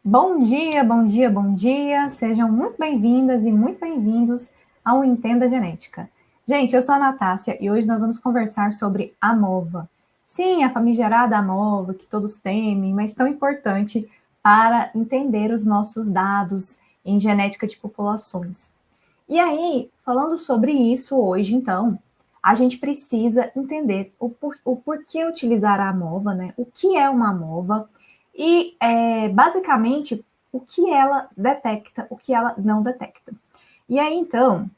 Bom dia, bom dia, bom dia. Sejam muito bem-vindas e muito bem-vindos ao Entenda Genética. Gente, eu sou a Natácia e hoje nós vamos conversar sobre ANOVA. Sim, a famigerada ANOVA que todos temem, mas tão importante para entender os nossos dados em genética de populações. E aí, falando sobre isso hoje, então, a gente precisa entender o porquê utilizar a ANOVA, né? O que é uma ANOVA e, basicamente, o que ela detecta, o que ela não detecta. E aí, então,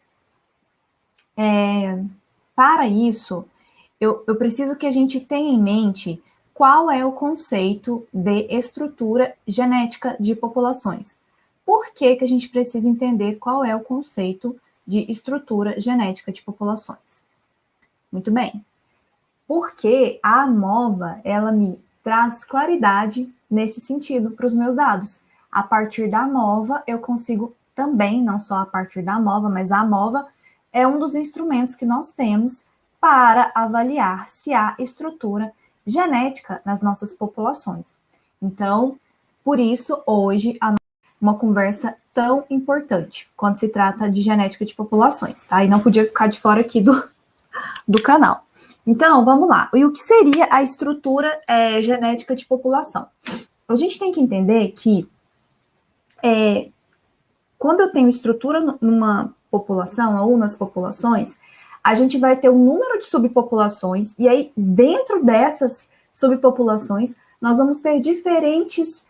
para isso, eu preciso que a gente tenha em mente qual é o conceito de estrutura genética de populações. Por que, que a gente precisa entender qual é o conceito de estrutura genética de populações? Muito bem. Porque a AMOVA, ela me traz claridade nesse sentido para os meus dados. A partir da AMOVA, eu consigo também, não só a partir da AMOVA, mas a AMOVA é um dos instrumentos que nós temos para avaliar se há estrutura genética nas nossas populações. Então, por isso, hoje, uma conversa tão importante quando se trata de genética de populações, tá? E não podia ficar de fora aqui do canal. Então, vamos lá. E o que seria a estrutura genética de população? A gente tem que entender que quando eu tenho estrutura numa população ou nas populações, a gente vai ter um número de subpopulações, e aí, dentro dessas subpopulações, nós vamos ter diferentes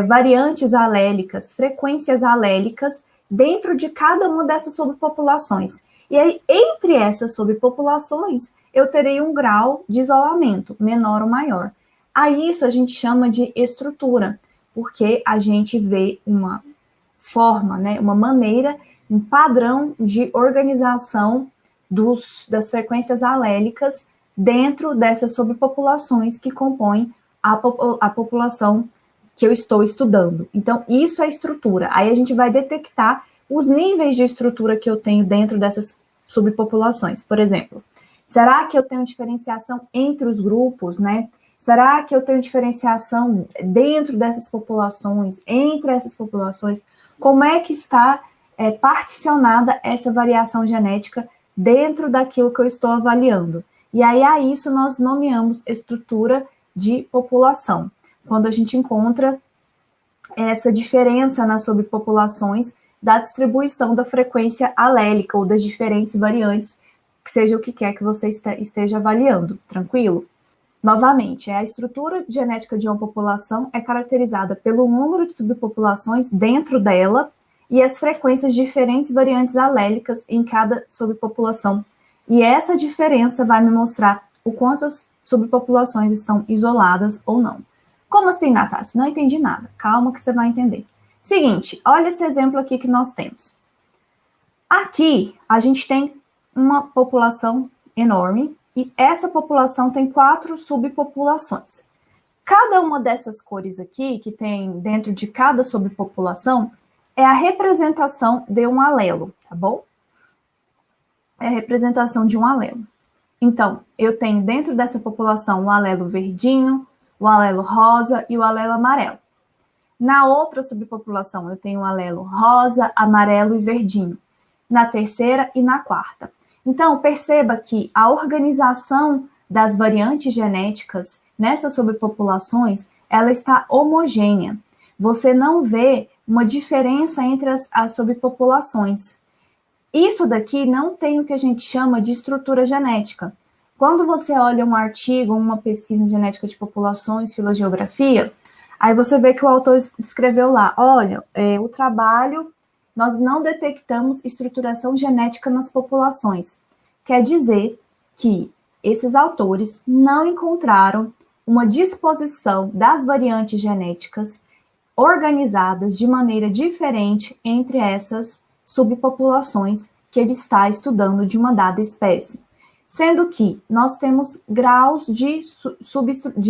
variantes alélicas, frequências alélicas, dentro de cada uma dessas subpopulações. E aí, entre essas subpopulações, eu terei um grau de isolamento, menor ou maior. A isso a gente chama de estrutura, porque a gente vê uma forma, né, uma maneira, um padrão de organização das frequências alélicas dentro dessas subpopulações que compõem a população que eu estou estudando. Então, isso é estrutura. Aí a gente vai detectar os níveis de estrutura que eu tenho dentro dessas subpopulações. Por exemplo, será que eu tenho diferenciação entre os grupos, né? Será que eu tenho diferenciação dentro dessas populações, entre essas populações? Como é que está particionada essa variação genética dentro daquilo que eu estou avaliando? E aí, a isso nós nomeamos estrutura de população, quando a gente encontra essa diferença nas subpopulações da distribuição da frequência alélica ou das diferentes variantes, que seja o que quer que você esteja avaliando, tranquilo? Novamente, a estrutura genética de uma população é caracterizada pelo número de subpopulações dentro dela e as frequências de diferentes variantes alélicas em cada subpopulação. E essa diferença vai me mostrar o quanto as subpopulações estão isoladas ou não. Como assim, Natácia? Não entendi nada. Calma que você vai entender. Seguinte, olha esse exemplo aqui que nós temos. Aqui, a gente tem uma população enorme, e essa população tem 4 subpopulações. Cada uma dessas cores aqui, que tem dentro de cada subpopulação, é a representação de um alelo, tá bom? É a representação de um alelo. Então, eu tenho dentro dessa população o alelo verdinho, o alelo rosa e o alelo amarelo. Na outra subpopulação, eu tenho o alelo rosa, amarelo e verdinho. Na terceira e na quarta. Então, perceba que a organização das variantes genéticas nessas subpopulações, ela está homogênea. Você não vê uma diferença entre as subpopulações. Isso daqui não tem o que a gente chama de estrutura genética. Quando você olha um artigo, uma pesquisa em genética de populações, filogeografia, aí você vê que o autor escreveu lá, olha, o trabalho, nós não detectamos estruturação genética nas populações. Quer dizer que esses autores não encontraram uma disposição das variantes genéticas organizadas de maneira diferente entre essas subpopulações que ele está estudando de uma dada espécie. Sendo que nós temos graus de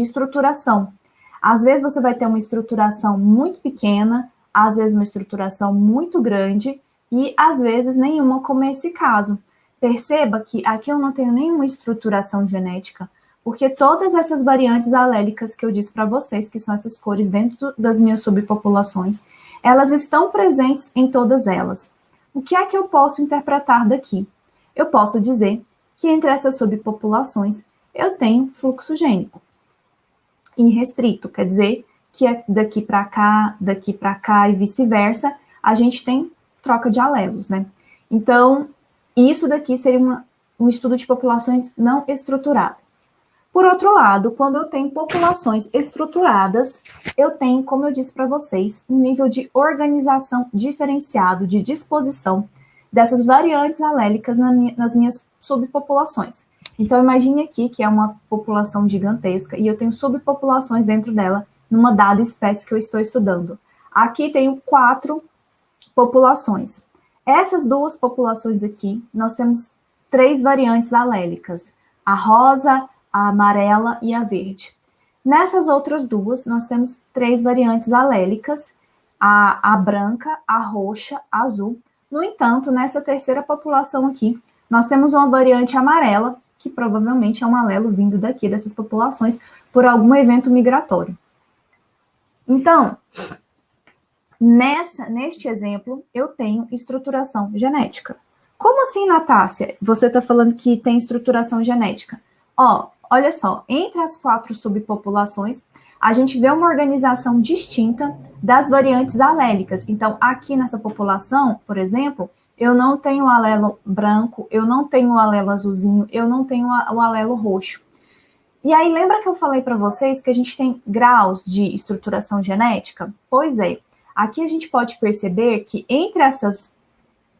estruturação. Às vezes você vai ter uma estruturação muito pequena, às vezes uma estruturação muito grande e às vezes nenhuma, como é esse caso. Perceba que aqui eu não tenho nenhuma estruturação genética, Porque todas essas variantes alélicas que eu disse para vocês, que são essas cores dentro das minhas subpopulações, elas estão presentes em todas elas. O que é que eu posso interpretar daqui? Eu posso dizer que entre essas subpopulações eu tenho fluxo gênico irrestrito, quer dizer que daqui para cá e vice-versa, a gente tem troca de alelos, né? Então, isso daqui seria um estudo de populações não estruturadas. Por outro lado, quando eu tenho populações estruturadas, eu tenho, como eu disse para vocês, um nível de organização diferenciado, de disposição dessas variantes alélicas nas minhas subpopulações. Então, imagine aqui que é uma população gigantesca e eu tenho subpopulações dentro dela, numa dada espécie que eu estou estudando. Aqui tenho 4 populações. Essas 2 populações aqui, nós temos 3 variantes alélicas, a rosa, a amarela e a verde. Nessas outras 2, nós temos 3 variantes alélicas, a branca, a roxa, a azul. No entanto, nessa terceira população aqui, nós temos uma variante amarela, que provavelmente é um alelo vindo daqui, dessas populações, por algum evento migratório. Então, neste exemplo, eu tenho estruturação genética. Como assim, Natácia? Você está falando que tem estruturação genética? Olha só, entre as 4 subpopulações, a gente vê uma organização distinta das variantes alélicas. Então, aqui nessa população, por exemplo, eu não tenho o alelo branco, eu não tenho o alelo azulzinho, eu não tenho o alelo roxo. E aí, lembra que eu falei para vocês que a gente tem graus de estruturação genética? Pois é, aqui a gente pode perceber que entre essas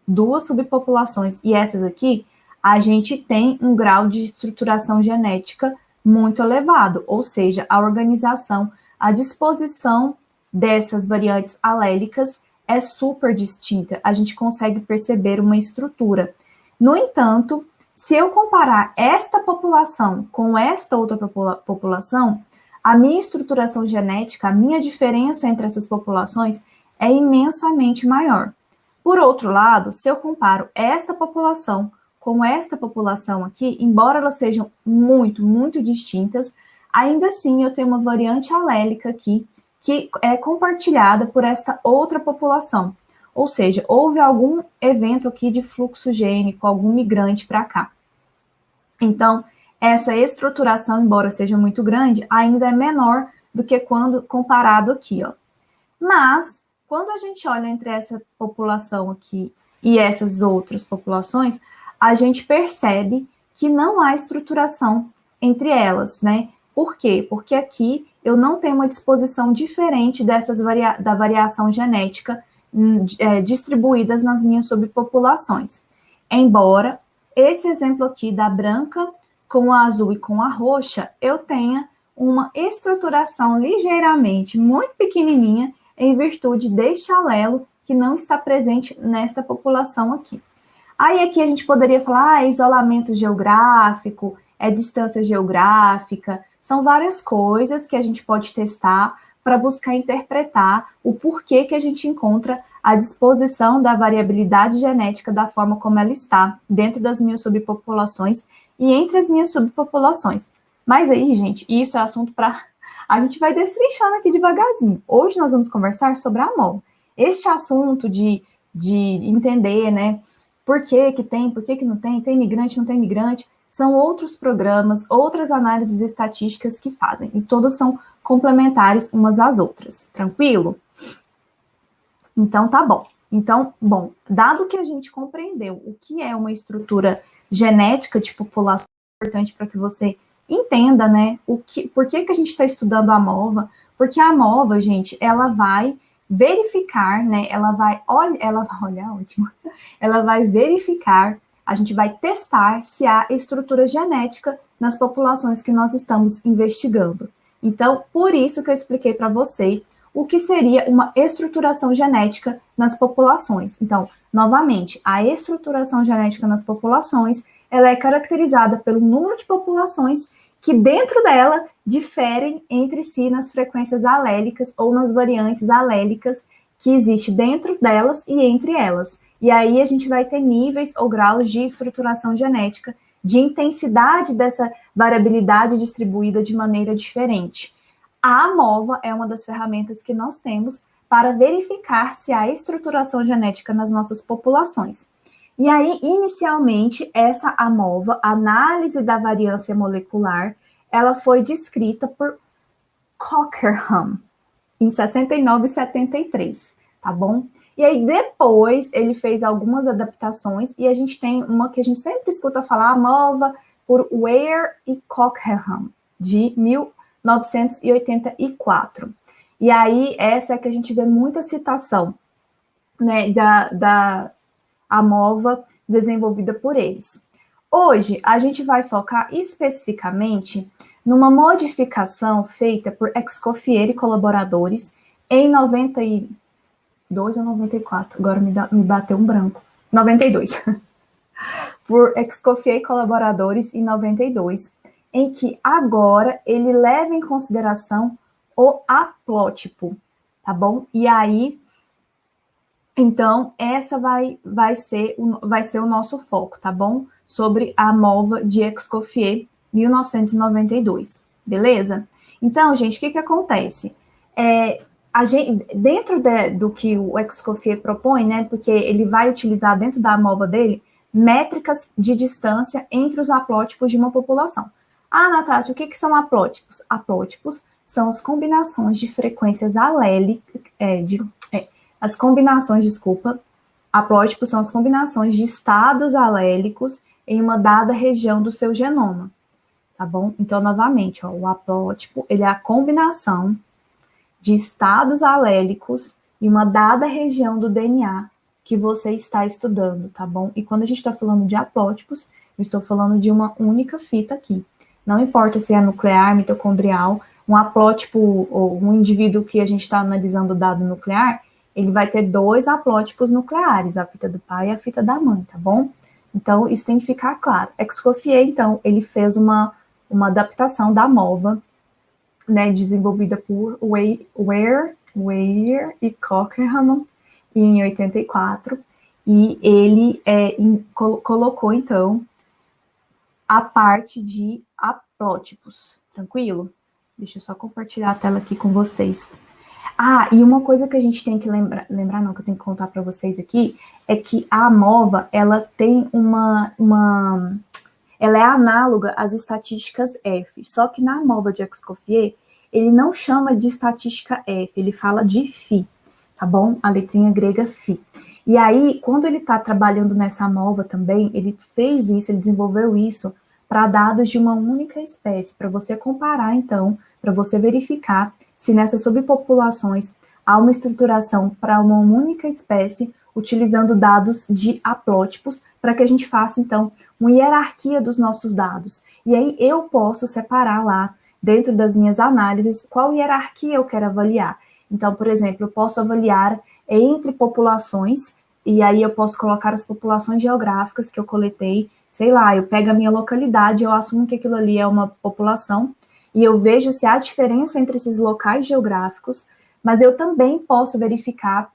2 subpopulações e essas aqui, a gente tem um grau de estruturação genética muito elevado, ou seja, a organização, a disposição dessas variantes alélicas é super distinta, a gente consegue perceber uma estrutura. No entanto, se eu comparar esta população com esta outra população, a minha estruturação genética, a minha diferença entre essas populações é imensamente maior. Por outro lado, se eu comparo esta população com esta população aqui, embora elas sejam muito, muito distintas, ainda assim eu tenho uma variante alélica aqui que é compartilhada por esta outra população. Ou seja, houve algum evento aqui de fluxo gênico, algum migrante para cá. Então, essa estruturação, embora seja muito grande, ainda é menor do que quando comparado aqui, ó. Mas, quando a gente olha entre essa população aqui e essas outras populações, a gente percebe que não há estruturação entre elas, né? Por quê? Porque aqui eu não tenho uma disposição diferente da variação genética distribuídas nas minhas subpopulações. Embora esse exemplo aqui da branca com a azul e com a roxa, eu tenha uma estruturação ligeiramente muito pequenininha em virtude deste alelo que não está presente nesta população aqui. Aí aqui a gente poderia falar isolamento geográfico, distância geográfica, são várias coisas que a gente pode testar para buscar interpretar o porquê que a gente encontra a disposição da variabilidade genética da forma como ela está dentro das minhas subpopulações e entre as minhas subpopulações. Mas aí, gente, isso é assunto para... A gente vai destrinchando aqui devagarzinho. Hoje nós vamos conversar sobre a MOL. Este assunto de entender, né, por que que tem, por que que não tem imigrante, não tem imigrante, são outros programas, outras análises estatísticas que fazem, e todas são complementares umas às outras, tranquilo? Então, tá bom. Então, bom, dado que a gente compreendeu o que é uma estrutura genética de população, é importante para que você entenda, né, por que que a gente está estudando a MOVA, porque a MOVA, gente, ela vai verificar, né, ela vai verificar, a gente vai testar se há estrutura genética nas populações que nós estamos investigando. Então, por isso que eu expliquei para você o que seria uma estruturação genética nas populações. Então, novamente, a estruturação genética nas populações, ela é caracterizada pelo número de populações que dentro dela diferem entre si nas frequências alélicas ou nas variantes alélicas que existe dentro delas e entre elas. E aí a gente vai ter níveis ou graus de estruturação genética de intensidade dessa variabilidade distribuída de maneira diferente. A AMOVA é uma das ferramentas que nós temos para verificar se há estruturação genética nas nossas populações. E aí, inicialmente, essa AMOVA, análise da variância molecular, ela foi descrita por Cockerham, em 69 e 73, tá bom? E aí, depois, ele fez algumas adaptações, e a gente tem uma que a gente sempre escuta falar, AMOVA, por Ware e Cockerham, de 1984. E aí, essa é que a gente vê muita citação, né, da AMOVA desenvolvida por eles. Hoje, a gente vai focar especificamente numa modificação feita por Escoffier e colaboradores em 92 ou 94, agora me bateu um branco, 92, por Escoffier e colaboradores em 92, em que agora ele leva em consideração o haplótipo, tá bom? E aí, então, essa vai ser o nosso foco, tá bom? Sobre a AMOVA de Escoffier, 1992, beleza? Então, gente, o que acontece? Dentro do que o Escoffier propõe, né, porque ele vai utilizar dentro da AMOVA dele, métricas de distância entre os haplótipos de uma população. Ah, Natácia, o que são haplótipos? Haplótipos são as combinações de frequências alélicas, haplótipos são as combinações de estados alélicos em uma dada região do seu genoma, tá bom? Então, novamente, ó, o haplótipo, ele é a combinação de estados alélicos em uma dada região do DNA que você está estudando, tá bom? E quando a gente está falando de haplótipos, eu estou falando de uma única fita aqui. Não importa se é nuclear, mitocondrial, um haplótipo ou um indivíduo que a gente está analisando o dado nuclear, ele vai ter 2 haplótipos nucleares, a fita do pai e a fita da mãe, tá bom? Então, isso tem que ficar claro. Escoffier, então, ele fez uma adaptação da AMOVA, né, desenvolvida por Ware e Cockerham em 84, e ele colocou, então, a parte de haplótipos, tranquilo? Deixa eu só compartilhar a tela aqui com vocês. Ah, e uma coisa que a gente tem que lembrar não, que eu tenho que contar para vocês aqui, é que a AMOVA, ela tem ela é análoga às estatísticas F, só que na AMOVA de Escoffier, ele não chama de estatística F, ele fala de Φ, tá bom? A letrinha grega Φ. E aí, quando ele está trabalhando nessa AMOVA também, ele fez isso, ele desenvolveu isso para dados de uma única espécie, para você comparar, então, para você verificar se nessas subpopulações há uma estruturação para uma única espécie, utilizando dados de haplótipos, para que a gente faça, então, uma hierarquia dos nossos dados. E aí eu posso separar lá, dentro das minhas análises, qual hierarquia eu quero avaliar. Então, por exemplo, eu posso avaliar entre populações, e aí eu posso colocar as populações geográficas que eu coletei, sei lá, eu pego a minha localidade, eu assumo que aquilo ali é uma população, e eu vejo se há diferença entre esses locais geográficos, mas eu também posso verificar,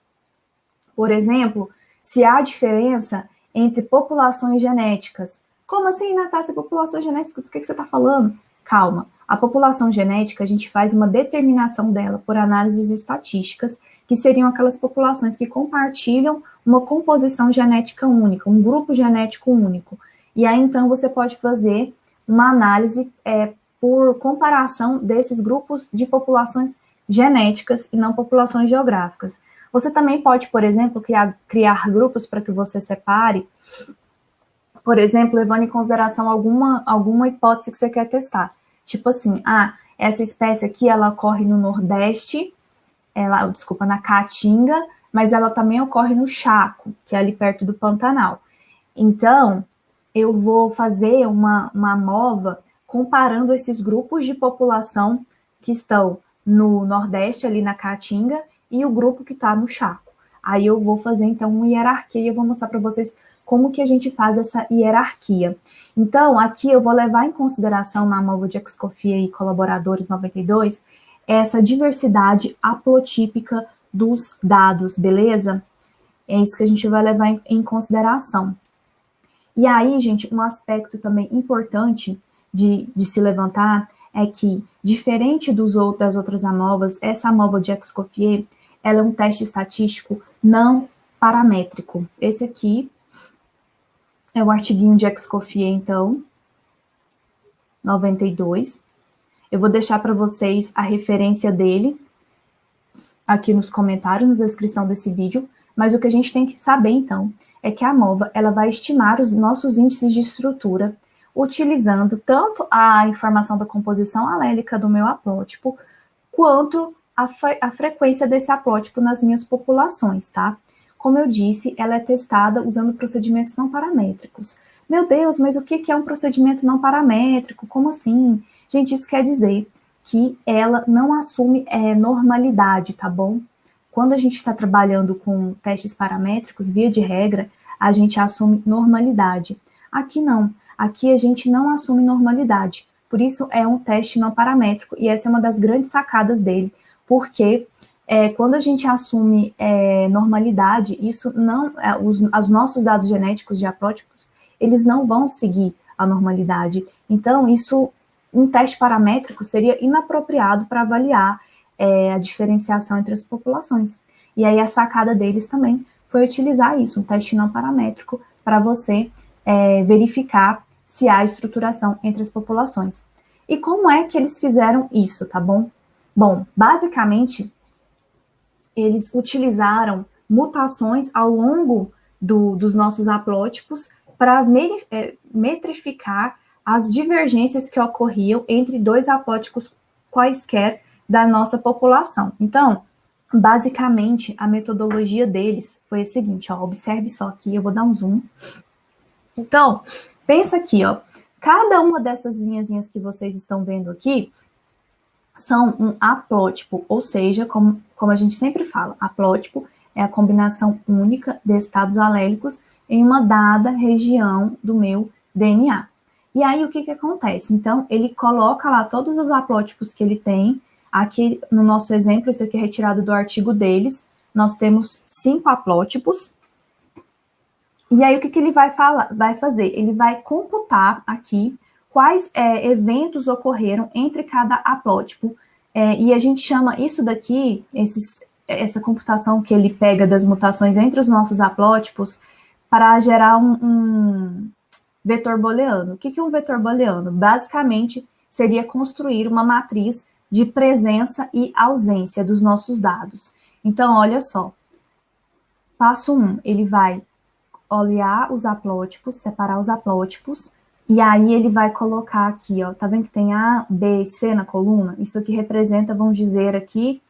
por exemplo, se há diferença entre populações genéticas. Como assim, Natácia, populações genéticas? Do que você está falando? Calma. A população genética, a gente faz uma determinação dela por análises estatísticas, que seriam aquelas populações que compartilham uma composição genética única, um grupo genético único. E aí, então, você pode fazer uma análise por comparação desses grupos de populações genéticas e não populações geográficas. Você também pode, por exemplo, criar grupos para que você separe, por exemplo, levando em consideração alguma hipótese que você quer testar. Tipo assim, essa espécie aqui, ela ocorre no Nordeste, na Caatinga, mas ela também ocorre no Chaco, que é ali perto do Pantanal. Então, eu vou fazer uma AMOVA comparando esses grupos de população que estão no Nordeste, ali na Caatinga, e o grupo que está no Chaco. Aí eu vou fazer, então, uma hierarquia e eu vou mostrar para vocês como que a gente faz essa hierarquia. Então, aqui eu vou levar em consideração na AMOVA de Escoffier e colaboradores 92, essa diversidade haplotípica dos dados, beleza? É isso que a gente vai levar em consideração. E aí, gente, um aspecto também importante de se levantar é que, diferente das outras AMOVAs, essa AMOVA de Escoffier, ela é um teste estatístico não paramétrico. Esse aqui é o artiguinho de Escoffier, então, 92. Eu vou deixar para vocês a referência dele aqui nos comentários, na descrição desse vídeo, mas o que a gente tem que saber, então, é que a AMOVA, ela vai estimar os nossos índices de estrutura utilizando tanto a informação da composição alélica do meu haplótipo, quanto a frequência desse haplótipo nas minhas populações, tá? Como eu disse, ela é testada usando procedimentos não paramétricos. Meu Deus, mas o que é um procedimento não paramétrico? Como assim? Gente, isso quer dizer que ela não assume normalidade, tá bom? Quando a gente está trabalhando com testes paramétricos, via de regra, a gente assume normalidade. Aqui não. Aqui a gente não assume normalidade. Por isso é um teste não paramétrico, e essa é uma das grandes sacadas dele, porque quando a gente assume normalidade, isso não, os nossos dados genéticos de haplótipos, eles não vão seguir a normalidade. Então, um teste paramétrico seria inapropriado para avaliar a diferenciação entre as populações. E aí a sacada deles também foi utilizar isso, um teste não paramétrico, para você verificar se há estruturação entre as populações. E como é que eles fizeram isso, tá bom? Bom, basicamente, eles utilizaram mutações ao longo dos nossos haplótipos para metrificar as divergências que ocorriam entre dois haplótipos quaisquer da nossa população. Então, basicamente, a metodologia deles foi a seguinte, ó, observe só aqui, eu vou dar um zoom. Então, pensa aqui, ó, cada uma dessas linhazinhas que vocês estão vendo aqui são um haplótipo, ou seja, como a gente sempre fala, haplótipo é a combinação única de estados alélicos em uma dada região do meu DNA. E aí, o que acontece? Então, ele coloca lá todos os haplótipos que ele tem. Aqui, no nosso exemplo, esse aqui é retirado do artigo deles. Nós temos 5 haplótipos. E aí, o que ele vai fazer? Ele vai computar aqui quais eventos ocorreram entre cada haplótipo. E a gente chama isso daqui, essa computação que ele pega das mutações entre os nossos haplótipos, para gerar um vetor booleano. O que é um vetor booleano? Basicamente, seria construir uma matriz de presença e ausência dos nossos dados. Então, olha só. Passo 1, ele vai olhar os haplótipos, separar os haplótipos, e aí ele vai colocar aqui, ó, tá vendo que tem A, B e C na coluna? Isso aqui representa, vamos dizer aqui,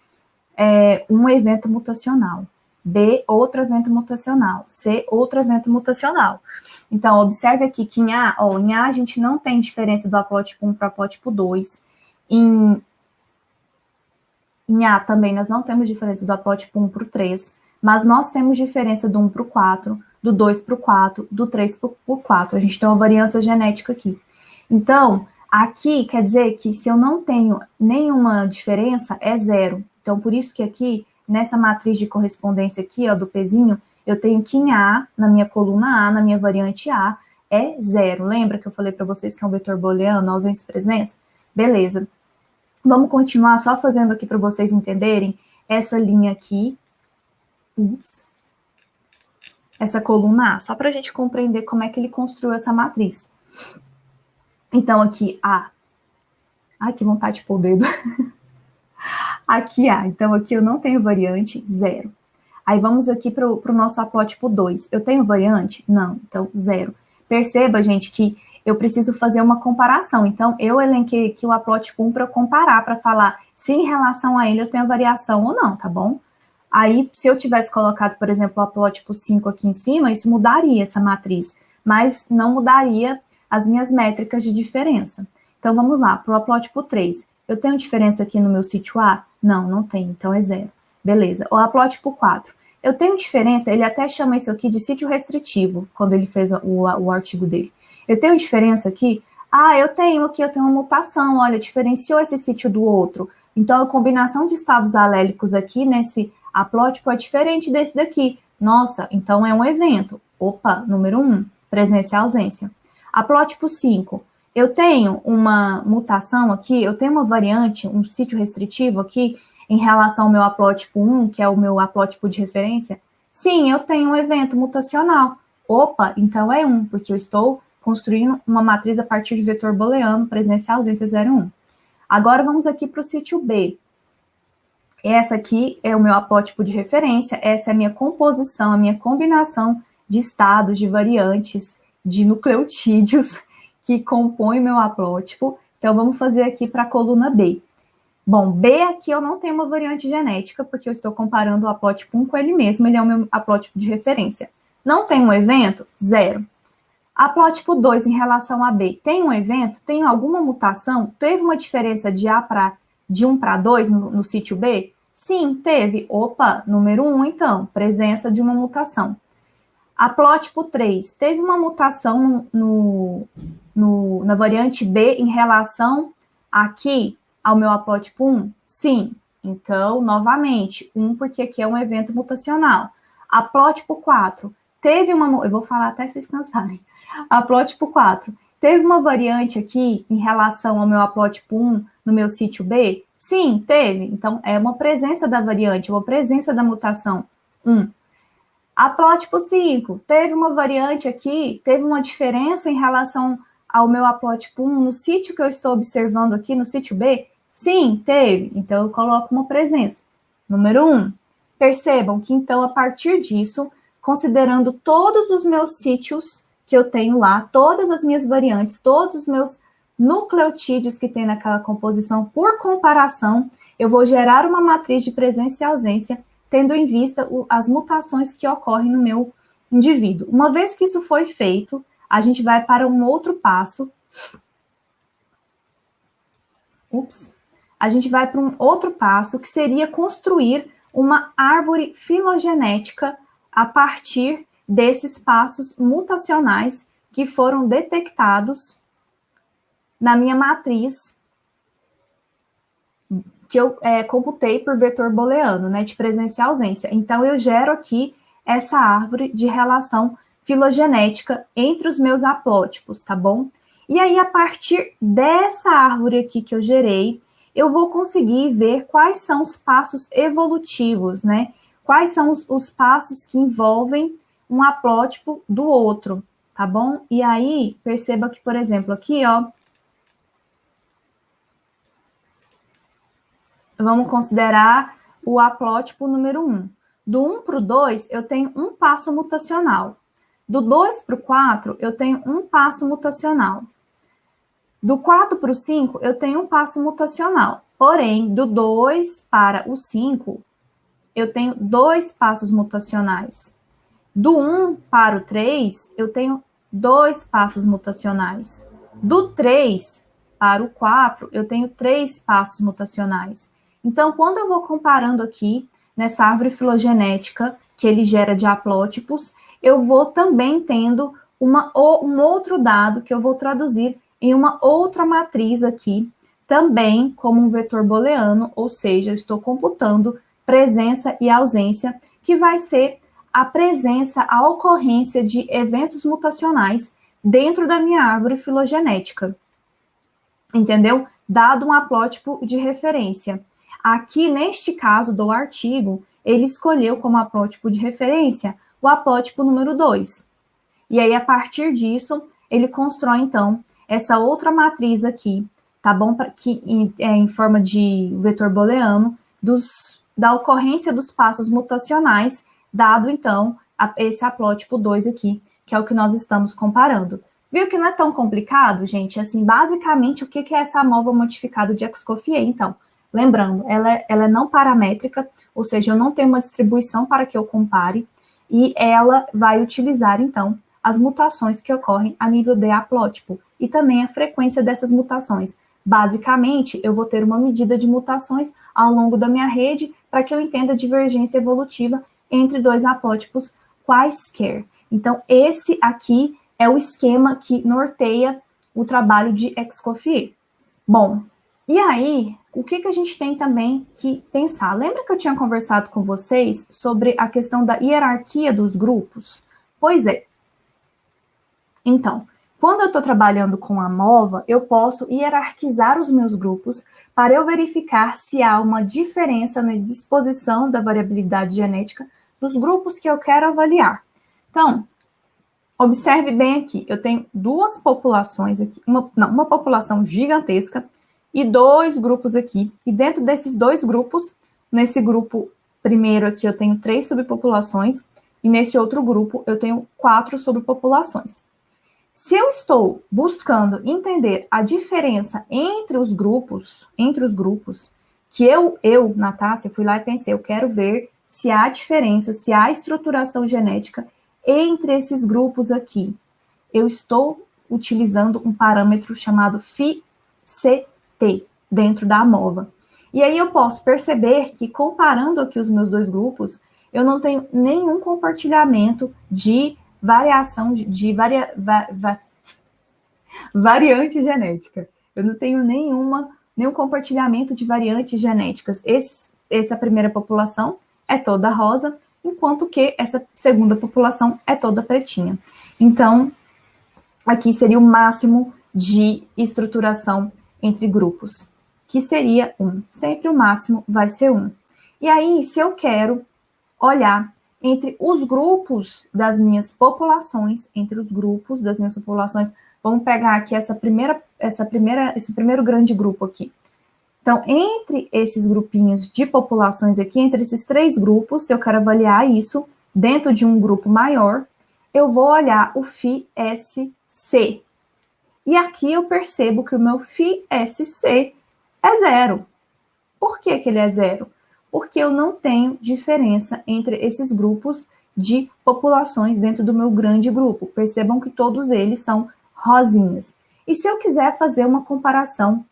um evento mutacional. B, outro evento mutacional. C, outro evento mutacional. Então, observe aqui que em A a gente não tem diferença do haplótipo 1 para o haplótipo 2. Em A também nós não temos diferença do haplótipo 1 para o 3, mas nós temos diferença do 1 para o 4, do 2 para o 4, do 3 para o 4. A gente tem uma variância genética aqui. Então, aqui quer dizer que se eu não tenho nenhuma diferença, é zero. Então, por isso que aqui, nessa matriz de correspondência aqui, ó, do pezinho, eu tenho que em A, na minha coluna A, na minha variante A, é zero. Lembra que eu falei para vocês que é um vetor booleano, ausência e presença? Beleza. Vamos continuar só fazendo aqui para vocês entenderem essa linha aqui. Essa coluna A, só para a gente compreender como é que ele construiu essa matriz. Então, aqui A. Ai, que vontade de pôr o dedo. Aqui A. Então, aqui eu não tenho variante, zero. Aí vamos aqui para o nosso haplótipo 2. Eu tenho variante? Não, então zero. Perceba, gente, que eu preciso fazer uma comparação. Então, eu elenquei aqui o haplótipo 1 para eu comparar, para falar se em relação a ele eu tenho variação ou não, tá bom? Aí, se eu tivesse colocado, por exemplo, o haplótipo 5 aqui em cima, isso mudaria essa matriz, mas não mudaria as minhas métricas de diferença. Então, vamos lá, para o haplótipo 3. Eu tenho diferença aqui no meu sítio A? Não, não tem, então é zero. Beleza. O haplótipo 4. Eu tenho diferença, ele até chama isso aqui de sítio restritivo, quando ele fez o artigo dele. Eu tenho diferença aqui? Ah, eu tenho uma mutação, olha, diferenciou esse sítio do outro. Então, a combinação de estados alélicos aqui nesse haplótipo é diferente desse daqui. Nossa, então é um evento. Opa, número 1, presença e ausência. Haplótipo 5, eu tenho uma mutação aqui, eu tenho uma variante, um sítio restritivo aqui, em relação ao meu haplótipo 1, que é o meu haplótipo de referência? Sim, eu tenho um evento mutacional. Opa, então é 1, porque eu estou construindo uma matriz a partir de vetor booleano, presença e ausência 0, 1. Agora vamos aqui para o sítio B. Essa aqui é o meu haplótipo de referência, essa é a minha composição, a minha combinação de estados, de variantes, de nucleotídeos que compõem o meu haplótipo. Então, vamos fazer aqui para a coluna B. Bom, B aqui eu não tenho uma variante genética, porque eu estou comparando o haplótipo 1 com ele mesmo, ele é o meu haplótipo de referência. Não tem um evento? 0. Haplótipo 2 em relação a B, tem um evento? Tem alguma mutação? Teve uma diferença de 1 para 2 no sítio B? Sim, teve. Opa, número 1, então, presença de uma mutação. Haplótipo 3, teve uma mutação na variante B em relação aqui ao meu haplótipo 1? Sim. Então, novamente, 1 porque aqui é um evento mutacional. Haplótipo 4, teve uma... Eu vou falar até vocês cansarem. Haplótipo 4, teve uma variante aqui em relação ao meu haplótipo 1 no meu sítio B? Sim, teve. Então, é uma presença da variante, uma presença da mutação 1. Haplótipo 5, teve uma variante aqui, teve uma diferença em relação ao meu haplótipo 1 no sítio que eu estou observando aqui, no sítio B? Sim, teve. Então, eu coloco uma presença. Número 1. Percebam que, então, a partir disso, considerando todos os meus sítios que eu tenho lá, todas as minhas variantes, todos os meus nucleotídeos que tem naquela composição, por comparação, eu vou gerar uma matriz de presença e ausência, tendo em vista as mutações que ocorrem no meu indivíduo. Uma vez que isso foi feito, a gente vai para um outro passo. A gente vai para um outro passo, que seria construir uma árvore filogenética a partir desses passos mutacionais que foram detectados na minha matriz que eu computei por vetor booleano, né, de presença e ausência. Então, eu gero aqui essa árvore de relação filogenética entre os meus haplótipos, tá bom? E aí, a partir dessa árvore aqui que eu gerei, eu vou conseguir ver quais são os passos evolutivos, né? Quais são os passos que envolvem um haplótipo do outro, tá bom? E aí, perceba que, por exemplo, aqui, ó, vamos considerar o haplótipo número 1. Do 1 para o 2, eu tenho um passo mutacional. Do 2 para o 4, eu tenho um passo mutacional. Do 4 para o 5, eu tenho um passo mutacional. Porém, do 2 para o 5, eu tenho 2 passos mutacionais. Do 1 para o 3, eu tenho 2 passos mutacionais. Do 3 para o 4, eu tenho 3 passos mutacionais. Então, quando eu vou comparando aqui, nessa árvore filogenética que ele gera de haplótipos, eu vou também tendo um outro dado que eu vou traduzir em uma outra matriz aqui, também como um vetor booleano, ou seja, eu estou computando presença e ausência, que vai ser a presença, a ocorrência de eventos mutacionais dentro da minha árvore filogenética. Entendeu? Dado um haplótipo de referência. Aqui, neste caso do artigo, ele escolheu como haplótipo de referência o haplótipo número 2. E aí, a partir disso, ele constrói, então, essa outra matriz aqui, tá bom? Que em forma de vetor booleano, da ocorrência dos passos mutacionais, dado, então, esse haplótipo 2 aqui, que é o que nós estamos comparando. Viu que não é tão complicado, gente? Assim, basicamente, o que é essa AMOVA modificada de Escoffier, então? Lembrando, ela é não paramétrica, ou seja, eu não tenho uma distribuição para que eu compare, e ela vai utilizar, então, as mutações que ocorrem a nível de haplótipo, e também a frequência dessas mutações. Basicamente, eu vou ter uma medida de mutações ao longo da minha rede, para que eu entenda a divergência evolutiva entre dois haplótipos quaisquer. Então, esse aqui é o esquema que norteia o trabalho de Escoffier. Bom, e aí, o que a gente tem também que pensar? Lembra que eu tinha conversado com vocês sobre a questão da hierarquia dos grupos? Pois é. Então, quando eu estou trabalhando com a MOVA, eu posso hierarquizar os meus grupos para eu verificar se há uma diferença na disposição da variabilidade genética dos grupos que eu quero avaliar. Então, observe bem aqui, eu tenho duas populações aqui, uma população gigantesca e dois grupos aqui. E dentro desses dois grupos, nesse grupo primeiro aqui eu tenho 3 subpopulações e nesse outro grupo eu tenho 4 subpopulações. Se eu estou buscando entender a diferença entre os grupos, que eu, Natácia, fui lá e pensei, eu quero ver se há diferença, se há estruturação genética entre esses grupos aqui. Eu estou utilizando um parâmetro chamado Phi-CT dentro da AMOVA. E aí eu posso perceber que, comparando aqui os meus dois grupos, eu não tenho nenhum compartilhamento de variação variante genética. Eu não tenho nenhum compartilhamento de variantes genéticas. Essa primeira população é toda rosa, enquanto que essa segunda população é toda pretinha. Então, aqui seria o máximo de estruturação entre grupos, que seria 1. Sempre o máximo vai ser 1. E aí, se eu quero olhar entre os grupos das minhas populações, vamos pegar aqui esse primeiro grande grupo aqui. Então, entre esses grupinhos de populações aqui, entre esses 3 grupos, se eu quero avaliar isso dentro de um grupo maior, eu vou olhar o Phi-SC. E aqui eu percebo que o meu Phi-SC é 0. Por que ele é 0? Porque eu não tenho diferença entre esses grupos de populações dentro do meu grande grupo. Percebam que todos eles são rosinhas. E se eu quiser fazer uma comparação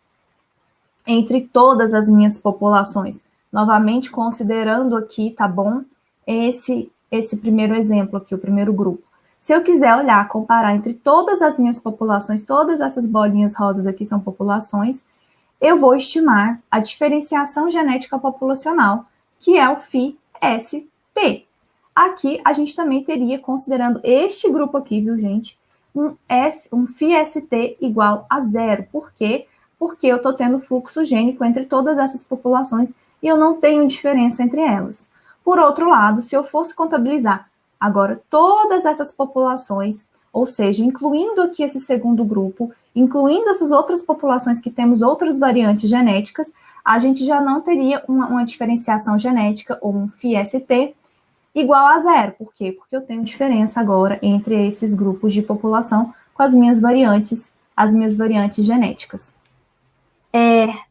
entre todas as minhas populações, novamente considerando aqui, tá bom, esse primeiro exemplo aqui, o primeiro grupo. Se eu quiser olhar, comparar entre todas as minhas populações, todas essas bolinhas rosas aqui são populações, eu vou estimar a diferenciação genética populacional, que é o Phi-ST. Aqui, a gente também teria, considerando este grupo aqui, viu, gente, um Phi-ST igual a 0. Por quê? Porque eu estou tendo fluxo gênico entre todas essas populações e eu não tenho diferença entre elas. Por outro lado, se eu fosse contabilizar agora todas essas populações, ou seja, incluindo aqui esse segundo grupo, incluindo essas outras populações que temos outras variantes genéticas, a gente já não teria uma diferenciação genética ou um Phi-ST igual a 0. Por quê? Porque eu tenho diferença agora entre esses grupos de população com as minhas variantes genéticas.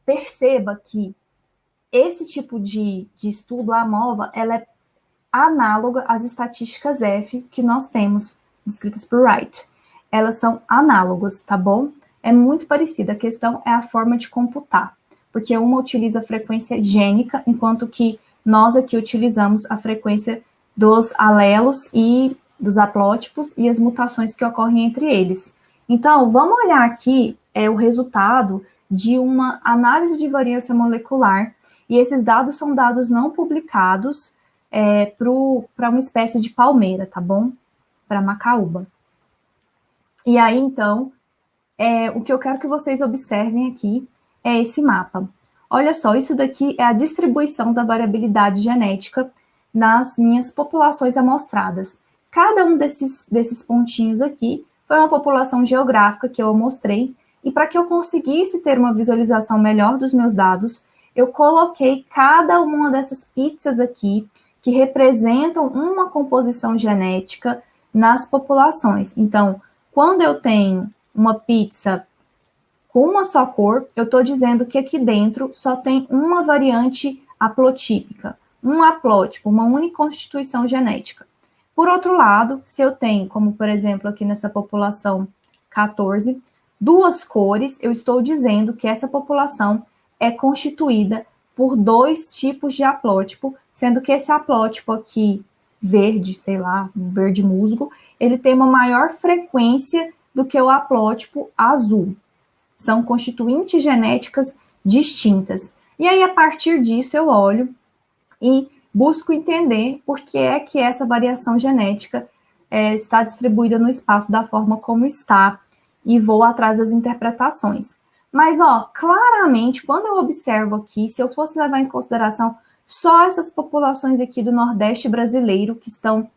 Perceba que esse tipo de estudo, a AMOVA, ela é análoga às estatísticas F que nós temos descritas por Wright. Elas são análogas, tá bom? É muito parecida, a questão é a forma de computar, porque uma utiliza a frequência gênica, enquanto que nós aqui utilizamos a frequência dos alelos e dos haplótipos e as mutações que ocorrem entre eles. Então, vamos olhar aqui o resultado de uma análise de variância molecular, e esses dados são dados não publicados para uma espécie de palmeira, tá bom? Para macaúba. E aí, então, o que eu quero que vocês observem aqui é esse mapa. Olha só, isso daqui é a distribuição da variabilidade genética nas minhas populações amostradas. Cada um desses pontinhos aqui foi uma população geográfica que eu mostrei, e para que eu conseguisse ter uma visualização melhor dos meus dados, eu coloquei cada uma dessas pizzas aqui, que representam uma composição genética nas populações. Então, quando eu tenho uma pizza com uma só cor, eu estou dizendo que aqui dentro só tem uma variante haplotípica, um haplótipo, uma única constituição genética. Por outro lado, se eu tenho, como por exemplo aqui nessa população 14, 2 cores, eu estou dizendo que essa população é constituída por 2 tipos de haplótipo, sendo que esse haplótipo aqui, verde, sei lá, verde musgo, ele tem uma maior frequência do que o haplótipo azul. São constituintes genéticas distintas. E aí, a partir disso, eu olho e busco entender por que é que essa variação genética está distribuída no espaço da forma como está, e vou atrás das interpretações. Mas, ó, claramente, quando eu observo aqui, se eu fosse levar em consideração só essas populações aqui do Nordeste brasileiro, que estão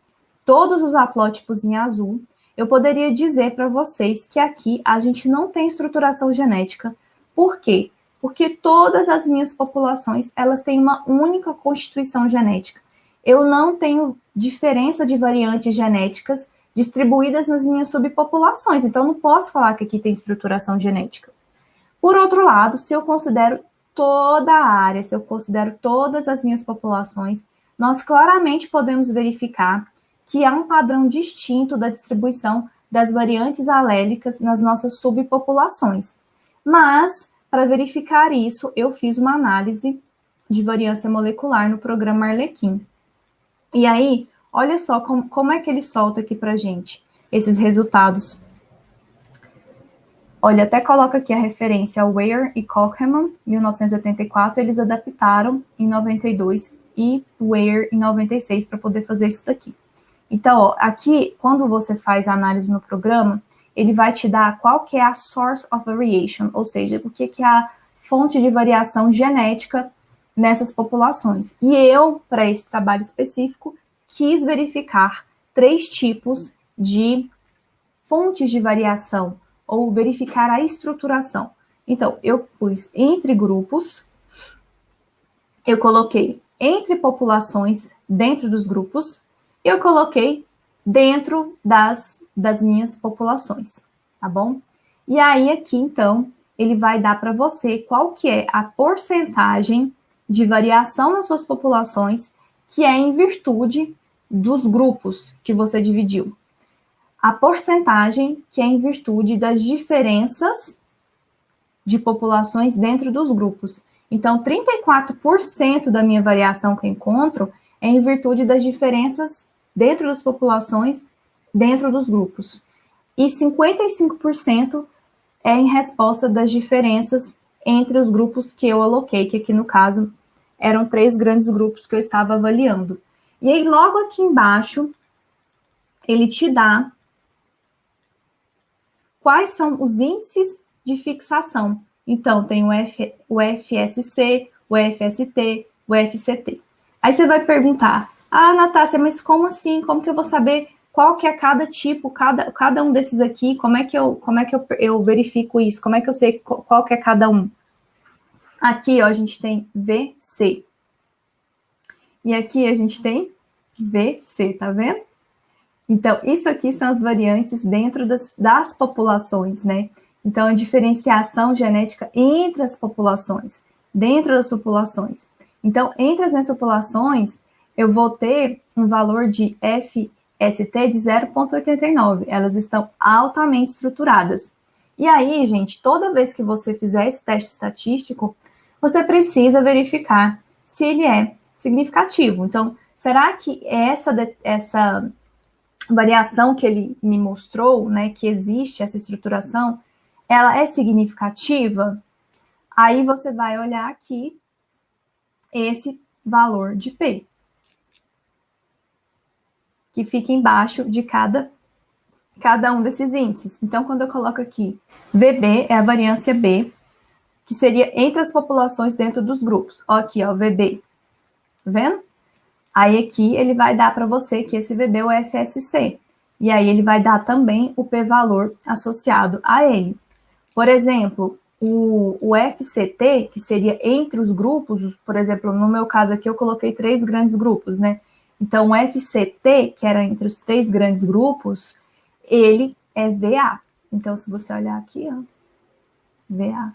todos os haplótipos em azul, eu poderia dizer para vocês que aqui a gente não tem estruturação genética. Por quê? Porque todas as minhas populações, elas têm uma única constituição genética. Eu não tenho diferença de variantes genéticas distribuídas nas minhas subpopulações, então não posso falar que aqui tem estruturação genética. Por outro lado, se eu considero toda a área, se eu considero todas as minhas populações, nós claramente podemos verificar que há um padrão distinto da distribuição das variantes alélicas nas nossas subpopulações. Mas, para verificar isso, eu fiz uma análise de variância molecular no programa Arlequim. E aí, olha só como é que ele solta aqui para a gente esses resultados. Olha, até coloca aqui a referência ao Weir e Cockman, 1984, eles adaptaram em 92 e Weir em 96 para poder fazer isso daqui. Então, ó, aqui, quando você faz a análise no programa, ele vai te dar qual que é a source of variation, ou seja, o que é a fonte de variação genética nessas populações. E eu, para esse trabalho específico, quis verificar 3 tipos de fontes de variação, ou verificar a estruturação. Então, eu pus entre grupos, eu coloquei entre populações dentro dos grupos, e eu coloquei dentro das minhas populações, tá bom? E aí, aqui, então, ele vai dar para você qual que é a porcentagem de variação nas suas populações, que é em virtude dos grupos que você dividiu. A porcentagem que é em virtude das diferenças de populações dentro dos grupos. Então, 34% da minha variação que eu encontro é em virtude das diferenças dentro das populações, dentro dos grupos. E 55% é em resposta das diferenças entre os grupos que eu aloquei, que aqui no caso eram 3 grandes grupos que eu estava avaliando. E aí, logo aqui embaixo, ele te dá quais são os índices de fixação. Então, tem o FSC, o FST, o FCT. Aí você vai perguntar, Natácia, mas como assim? Como que eu vou saber qual que é cada tipo, cada um desses aqui? Como é que eu verifico isso? Como é que eu sei qual que é cada um? Aqui, ó, a gente tem VC. E aqui a gente tem VC, tá vendo? Então, isso aqui são as variantes dentro das populações, né? Então, a diferenciação genética entre as populações, dentro das populações. Então, entre as minhas populações, eu vou ter um valor de FST de 0,89. Elas estão altamente estruturadas. E aí, gente, toda vez que você fizer esse teste estatístico, você precisa verificar se ele é significativo. Então, será que essa variação que ele me mostrou, né, que existe essa estruturação, ela é significativa? Aí você vai olhar aqui esse valor de P, que fica embaixo de cada um desses índices. Então, quando eu coloco aqui VB, é a variância B, que seria entre as populações dentro dos grupos. Ó, aqui, ó, VB. Tá vendo? Aí aqui ele vai dar para você que esse VB é o FSC. E aí ele vai dar também o p-valor associado a ele. Por exemplo, o FCT, que seria entre os grupos, por exemplo, no meu caso aqui eu coloquei 3 grandes grupos, né? Então, o FCT, que era entre os 3 grandes grupos, ele é VA. Então, se você olhar aqui, ó, VA.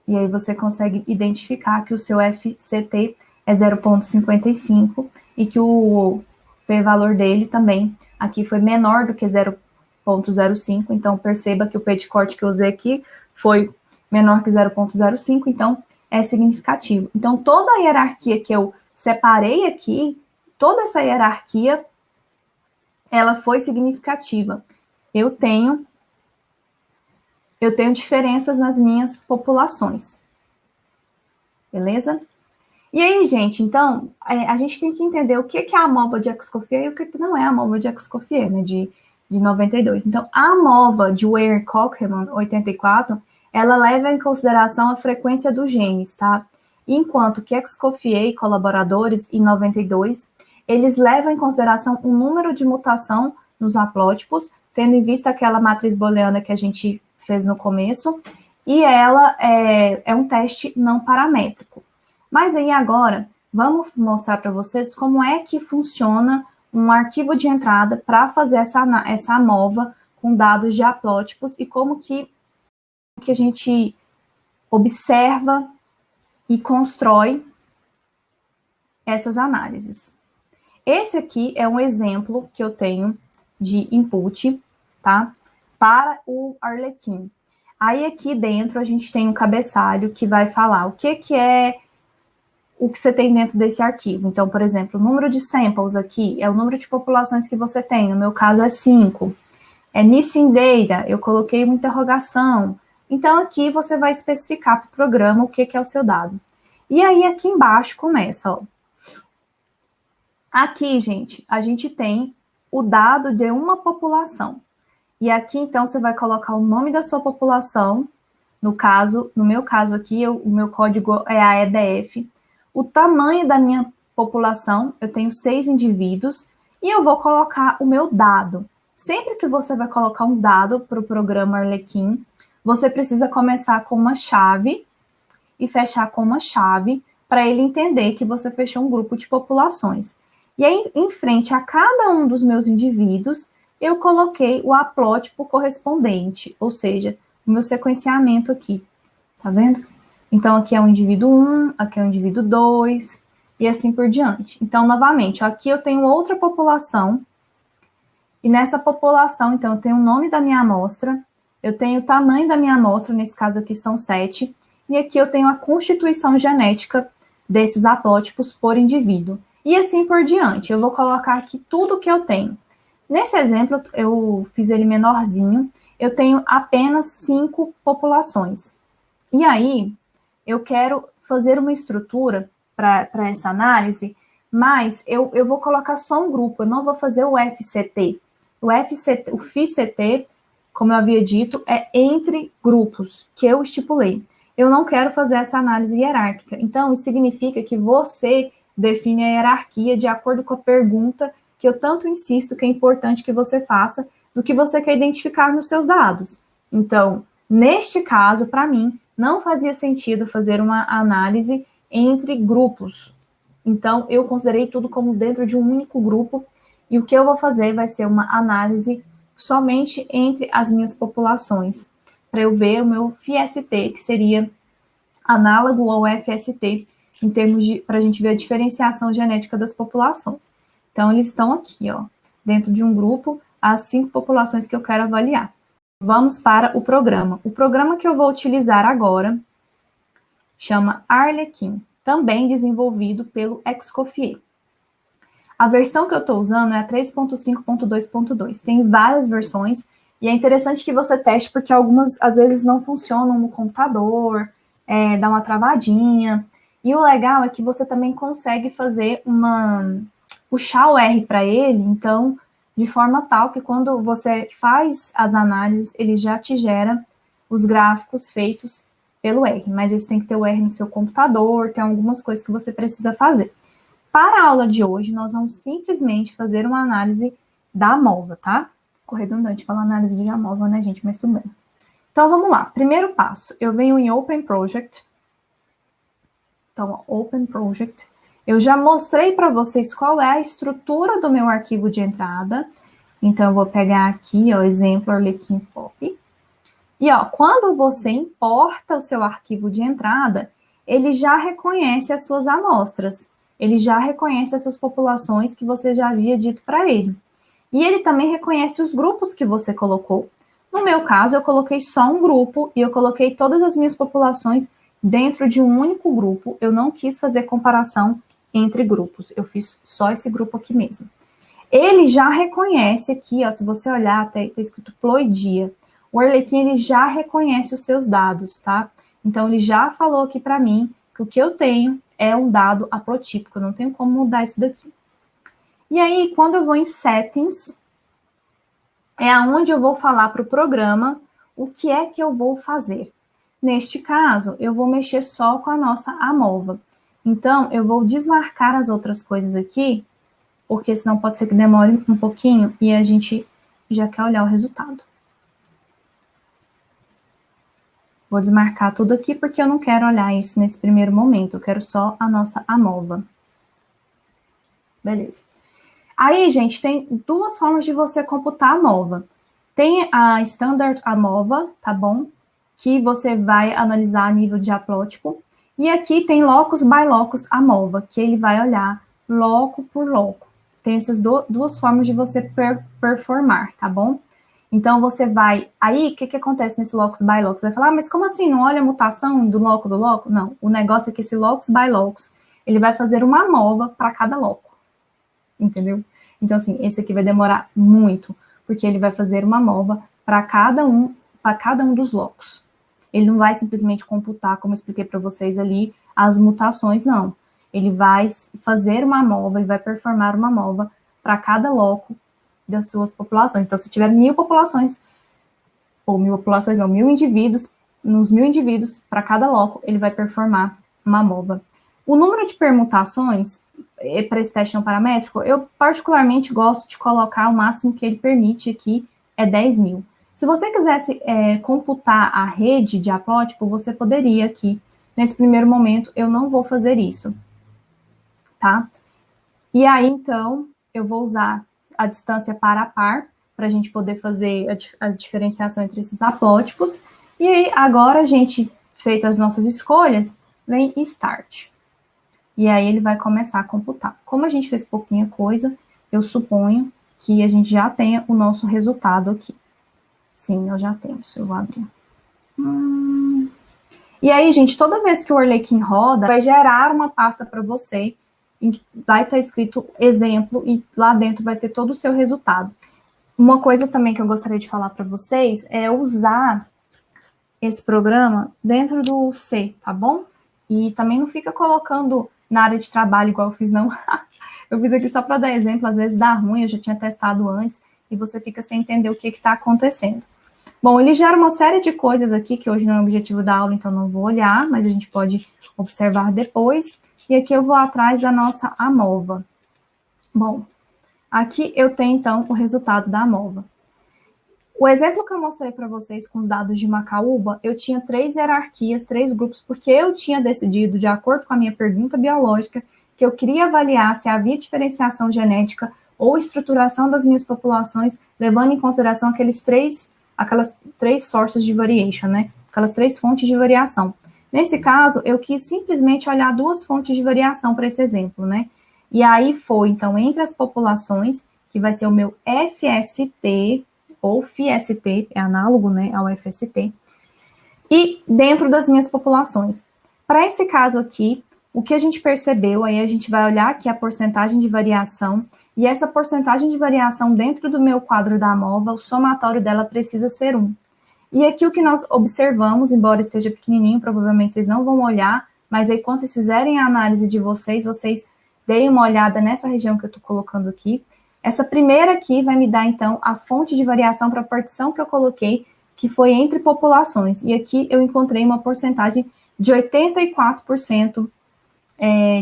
E aí você consegue identificar que o seu FCT é 0,55 e que o p-valor dele também aqui foi menor do que 0,05, então perceba que o P de corte que eu usei aqui foi menor que 0,05, então é significativo. Então, toda a hierarquia que eu separei aqui, toda essa hierarquia, ela foi significativa. Eu tenho diferenças nas minhas populações. Beleza? E aí, gente, então, a gente tem que entender o que é a MOVA de Escoffier e o que não é a MOVA de Escoffier, né, de 92. Então, a MOVA de Weyr-Cochran, 84, ela leva em consideração a frequência dos genes, tá? Enquanto que Escoffier e colaboradores, em 92, eles levam em consideração o número de mutação nos haplótipos, tendo em vista aquela matriz booleana que a gente fez no começo, e ela é um teste não paramétrico. Mas aí agora, vamos mostrar para vocês como é que funciona um arquivo de entrada para fazer essa MOVA com dados de haplótipos e como que a gente observa e constrói essas análises. Esse aqui é um exemplo que eu tenho de input, tá? Para o Arlequim. Aí aqui dentro a gente tem um cabeçalho que vai falar o que é o que você tem dentro desse arquivo. Então, por exemplo, o número de samples aqui é o número de populações que você tem. No meu caso é 5. É missing data, eu coloquei uma interrogação. Então, aqui você vai especificar para o programa o que é o seu dado. E aí, aqui embaixo começa, ó. Aqui, gente, a gente tem o dado de uma população. E aqui, então, você vai colocar o nome da sua população. No meu caso aqui, o meu código é a EDF. O tamanho da minha população, eu tenho 6 indivíduos, e eu vou colocar o meu dado. Sempre que você vai colocar um dado para o programa Arlequim, você precisa começar com uma chave e fechar com uma chave para ele entender que você fechou um grupo de populações. E aí, em frente a cada um dos meus indivíduos, eu coloquei o haplótipo correspondente, ou seja, o meu sequenciamento aqui, tá vendo? Então, aqui é o indivíduo 1, aqui é o indivíduo 2, e assim por diante. Então, novamente, aqui eu tenho outra população, e nessa população, então, eu tenho o nome da minha amostra, eu tenho o tamanho da minha amostra, nesse caso aqui são 7, e aqui eu tenho a constituição genética desses haplótipos por indivíduo. E assim por diante, eu vou colocar aqui tudo que eu tenho. Nesse exemplo, eu fiz ele menorzinho, eu tenho apenas 5 populações. E aí, eu quero fazer uma estrutura para essa análise, mas eu vou colocar só um grupo, eu não vou fazer o FCT. O FICT, como eu havia dito, é entre grupos que eu estipulei. Eu não quero fazer essa análise hierárquica. Então, isso significa que você define a hierarquia de acordo com a pergunta que eu tanto insisto que é importante que você faça, do que você quer identificar nos seus dados. Então, neste caso, para mim, não fazia sentido fazer uma análise entre grupos. Então, eu considerei tudo como dentro de um único grupo, e o que eu vou fazer vai ser uma análise somente entre as minhas populações, para eu ver o meu FIST, que seria análogo ao FST, em termos de, para a gente ver a diferenciação genética das populações. Então, eles estão aqui, ó, dentro de um grupo, as 5 populações que eu quero avaliar. Vamos para o programa. O programa que eu vou utilizar agora chama Arlequim, também desenvolvido pelo Escoffier. A versão que eu estou usando é a 3.5.2.2. Tem várias versões, e é interessante que você teste, porque algumas, às vezes, não funcionam no computador, dá uma travadinha. E o legal é que você também consegue fazer puxar o R para ele, então, de forma tal que quando você faz as análises, ele já te gera os gráficos feitos pelo R, mas esse tem que ter o R no seu computador, tem algumas coisas que você precisa fazer. Para a aula de hoje, nós vamos simplesmente fazer uma análise da MOVA, tá? Ficou redundante falar análise de MOVA, né, gente? Mas tudo bem. Então, vamos lá. Primeiro passo, eu venho em Open Project. Então, Open Project. Eu já mostrei para vocês qual é a estrutura do meu arquivo de entrada. Então, eu vou pegar aqui, ó, exemplo Arlequim Pop. E, ó, quando você importa o seu arquivo de entrada, ele já reconhece as suas amostras. Ele já reconhece as suas populações que você já havia dito para ele. E ele também reconhece os grupos que você colocou. No meu caso, eu coloquei só um grupo e eu coloquei todas as minhas populações dentro de um único grupo. Eu não quis fazer comparação entre grupos. Eu fiz só esse grupo aqui mesmo. Ele já reconhece aqui, ó, se você olhar, está escrito ploidia. O Arlequim, ele já reconhece os seus dados, tá? Então, ele já falou aqui para mim que o que eu tenho é um dado haplotípico, eu não tenho como mudar isso daqui. E aí, quando eu vou em Settings, é aonde eu vou falar para o programa o que é que eu vou fazer. Neste caso, eu vou mexer só com a nossa AMOVA. Então, eu vou desmarcar as outras coisas aqui, porque senão pode ser que demore um pouquinho e a gente já quer olhar o resultado. Vou desmarcar tudo aqui porque eu não quero olhar isso nesse primeiro momento, eu quero só a nossa AMOVA. Beleza. Aí, gente, tem duas formas de você computar a AMOVA. Tem a Standard AMOVA, tá bom? Que você vai analisar a nível de haplótipo. E aqui tem Locus by Locus AMOVA, que ele vai olhar loco por loco. Tem essas duas formas de você performar, tá bom? Então, você vai... Aí, o que acontece nesse Locus by Locus? Você vai falar, mas como assim? Não olha a mutação do loco do loco? Não, o negócio é que esse Locus by Locus, ele vai fazer uma AMOVA para cada loco. Entendeu? Então, assim, esse aqui vai demorar muito, porque ele vai fazer uma AMOVA para cada um dos locos. Ele não vai simplesmente computar, como eu expliquei para vocês ali, as mutações, não. Ele vai fazer uma AMOVA, ele vai performar uma AMOVA para cada loco das suas populações. Então, se tiver 1000 populações, ou 1000 populações não, 1000 indivíduos, nos 1000 indivíduos, para cada loco, ele vai performar uma AMOVA. O número de permutações para esse teste não paramétrico, eu particularmente gosto de colocar o máximo que ele permite aqui, é 10.000. Se você quisesse computar a rede de haplótipo, você poderia aqui. Nesse primeiro momento, eu não vou fazer isso, tá? E aí, então, eu vou usar a distância par a par, para a gente poder fazer a diferenciação entre esses haplótipos. E aí, agora, a gente, feitas as nossas escolhas, vem Start. E aí ele vai começar a computar. Como a gente fez pouquinha coisa, eu suponho que a gente já tenha o nosso resultado aqui. Sim, nós já temos. Eu vou abrir. E aí, gente, toda vez que o Arlequim roda, vai gerar uma pasta para você, em que vai estar escrito exemplo, e lá dentro vai ter todo o seu resultado. Uma coisa também que eu gostaria de falar para vocês é usar esse programa dentro do C, tá bom? E também não fica colocando na área de trabalho igual eu fiz, não. Eu fiz aqui só para dar exemplo, às vezes dá ruim, eu já tinha testado antes, e você fica sem entender o que está acontecendo. Bom, ele gera uma série de coisas aqui, que hoje não é o objetivo da aula, então não vou olhar, mas a gente pode observar depois. E aqui eu vou atrás da nossa AMOVA. Bom, aqui eu tenho, então, o resultado da AMOVA. O exemplo que eu mostrei para vocês com os dados de Macaúba, eu tinha 3 hierarquias, 3 grupos, porque eu tinha decidido, de acordo com a minha pergunta biológica, que eu queria avaliar se havia diferenciação genética ou estruturação das minhas populações, levando em consideração aquelas três sources de variation, né? Aquelas 3 fontes de variação. Nesse caso, eu quis simplesmente olhar 2 fontes de variação para esse exemplo, né? E aí foi, então, entre as populações, que vai ser o meu FST, ou FST, é análogo, né, ao FST, e dentro das minhas populações. Para esse caso aqui, o que a gente percebeu, aí a gente vai olhar aqui a porcentagem de variação, e essa porcentagem de variação dentro do meu quadro da AMOVA, o somatório dela precisa ser 1. E aqui o que nós observamos, embora esteja pequenininho, provavelmente vocês não vão olhar, mas aí quando vocês fizerem a análise de vocês deem uma olhada nessa região que eu estou colocando aqui. Essa primeira aqui vai me dar, então, a fonte de variação para a partição que eu coloquei, que foi entre populações. E aqui eu encontrei uma porcentagem de 84%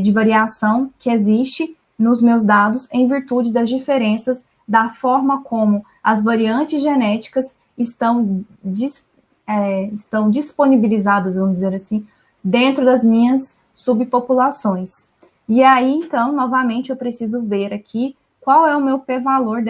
de variação que existe nos meus dados em virtude das diferenças da forma como as variantes genéticas estão disponibilizadas, vamos dizer assim, dentro das minhas subpopulações. E aí, então, novamente, eu preciso ver aqui qual é o meu p-valor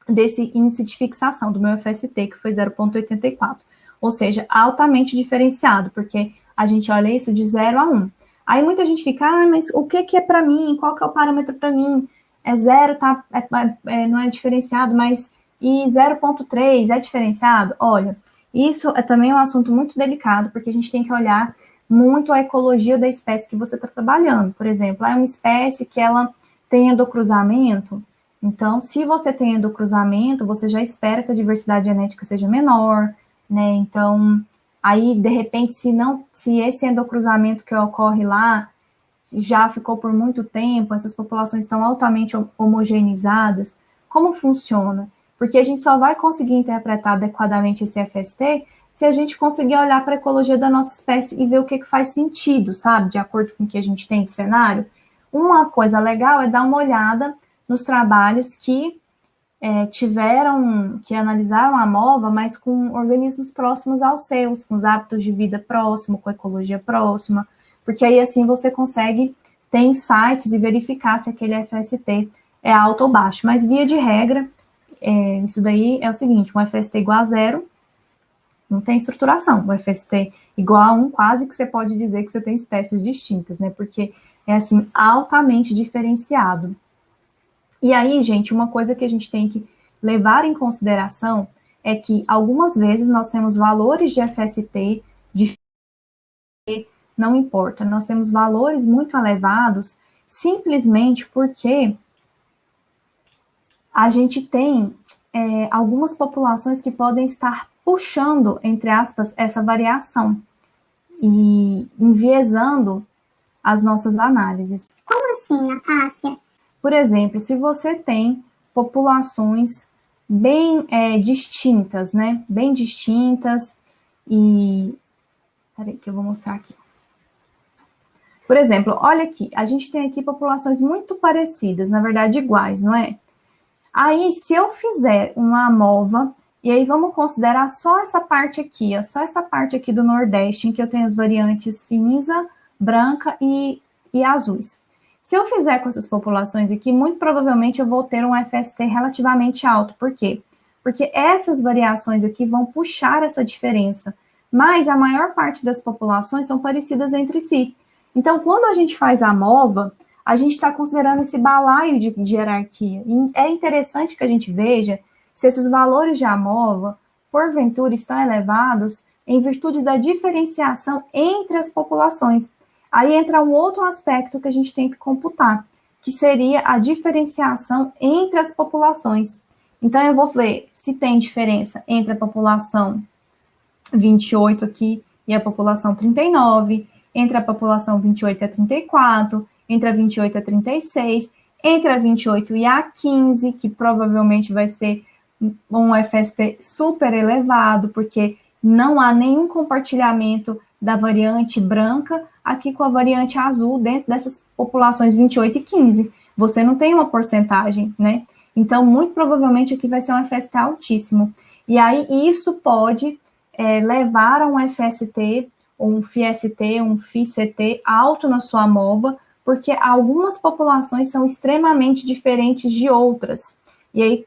desse índice de fixação do meu FST, que foi 0,84. Ou seja, altamente diferenciado, porque a gente olha isso de 0 a 1. Aí muita gente fica, mas o que é para mim? Qual que é o parâmetro para mim? É 0, tá, não é diferenciado, mas e 0,3 é diferenciado? Olha, isso é também um assunto muito delicado, porque a gente tem que olhar muito a ecologia da espécie que você está trabalhando. Por exemplo, é uma espécie que ela tem endocruzamento, então, se você tem endocruzamento, você já espera que a diversidade genética seja menor, né? Então, aí, de repente, se esse endocruzamento que ocorre lá já ficou por muito tempo, essas populações estão altamente homogeneizadas, como funciona? Porque a gente só vai conseguir interpretar adequadamente esse FST se a gente conseguir olhar para a ecologia da nossa espécie e ver o que faz sentido, sabe? De acordo com o que a gente tem de cenário. Uma coisa legal é dar uma olhada nos trabalhos que que analisaram a MOVA, mas com organismos próximos aos seus, com os hábitos de vida próximo, com a ecologia próxima, porque aí assim você consegue ter insights e verificar se aquele FST é alto ou baixo. Mas via de regra, isso daí é o seguinte, um FST igual a 0, não tem estruturação. Um FST igual a 1, quase que você pode dizer que você tem espécies distintas, né? Porque é assim, altamente diferenciado. E aí, gente, uma coisa que a gente tem que levar em consideração é que algumas vezes nós temos valores de FST, não importa, nós temos valores muito elevados simplesmente porque a gente tem algumas populações que podem estar puxando, entre aspas, essa variação e enviesando as nossas análises. Como assim, Natácia? Por exemplo, se você tem populações bem distintas, né? Bem distintas e... Peraí que eu vou mostrar aqui. Por exemplo, olha aqui, a gente tem aqui populações muito parecidas, na verdade iguais, não é? Aí, se eu fizer uma AMOVA, e aí vamos considerar só essa parte aqui, ó, só essa parte aqui do Nordeste, em que eu tenho as variantes cinza, branca e azuis. Se eu fizer com essas populações aqui, muito provavelmente eu vou ter um FST relativamente alto. Por quê? Porque essas variações aqui vão puxar essa diferença, mas a maior parte das populações são parecidas entre si. Então, quando a gente faz a AMOVA, a gente está considerando esse balaio de hierarquia. E é interessante que a gente veja se esses valores de AMOVA, porventura, estão elevados em virtude da diferenciação entre as populações. Aí entra um outro aspecto que a gente tem que computar, que seria a diferenciação entre as populações. Então, eu vou ver se tem diferença entre a população 28 aqui e a população 39, entre a população 28 a 34, entre a 28 a 36, entre a 28 e a 15, que provavelmente vai ser um FST super elevado, porque não há nenhum compartilhamento da variante branca aqui com a variante azul dentro dessas populações 28 e 15. Você não tem uma porcentagem, né? Então, muito provavelmente aqui vai ser um FST altíssimo. E aí, isso pode levar a um FST, um FIST, um FICT alto na sua AMOVA, porque algumas populações são extremamente diferentes de outras. E aí,